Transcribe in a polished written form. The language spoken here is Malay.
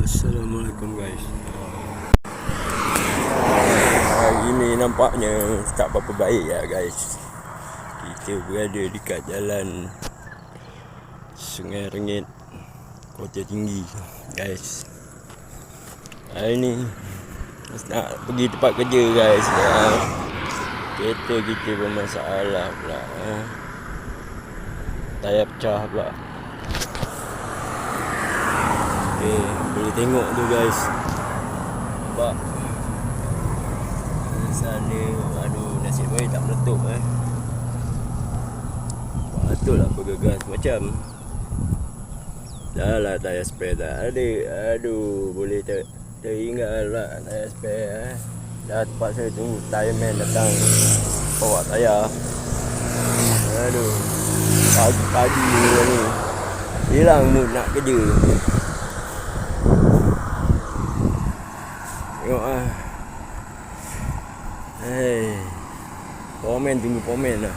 Assalamualaikum guys. Hari ini nampaknya tak berapa baik ya guys. Kita berada dekat jalan Sungai Rengit, Kota Tinggi guys. Hari ni nak pergi tempat kerja guys. Kereta kita bermasalah pula. Tayar pecah pula. Boleh tengok tu guys. Nampak sana. Aduh, nasib baik tak meletup patutlah bergegas macam. Dah lah tayar spare tak ada. Aduh, boleh teringat lah tayar spare dah terpaksa tunggu tireman datang bawa tayar. Aduh, pagi-pagi ni hilang mood nak kerja. Tengok Powerman tunggu Powerman lah.